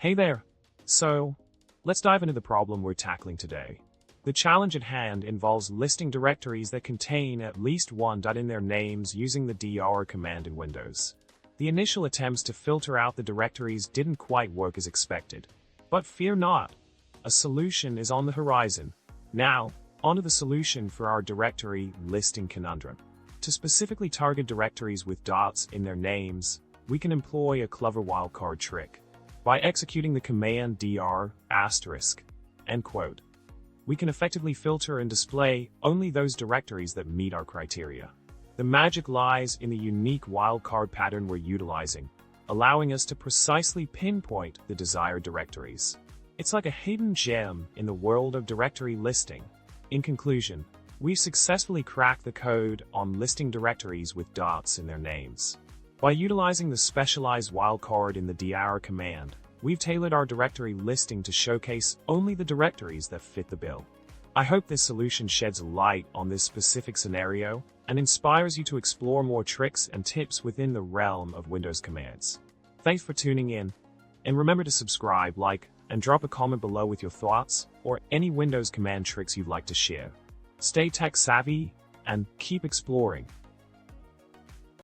Hey there! So, let's dive into the problem we're tackling today. The challenge at hand involves listing directories that contain at least one .in their names using the dir command in Windows. The initial attempts to filter out the directories didn't quite work as expected. But fear not, a solution is on the horizon. Now, onto the solution for our directory listing conundrum. To specifically target directories with dots in their names, we can employ a clever wildcard trick. By executing the command dir**, we can effectively filter and display only those directories that meet our criteria. The magic lies in the unique wildcard pattern we're utilizing, allowing us to precisely pinpoint the desired directories. It's like a hidden gem in the world of directory listing. In conclusion, we've successfully cracked the code on listing directories with dots in their names. By utilizing the specialized wildcard in the dir command, we've tailored our directory listing to showcase only the directories that fit the bill. I hope this solution sheds light on this specific scenario and inspires you to explore more tricks and tips within the realm of Windows commands. Thanks for tuning in, and remember to subscribe, like, and drop a comment below with your thoughts or any Windows command tricks you'd like to share. Stay tech savvy and keep exploring.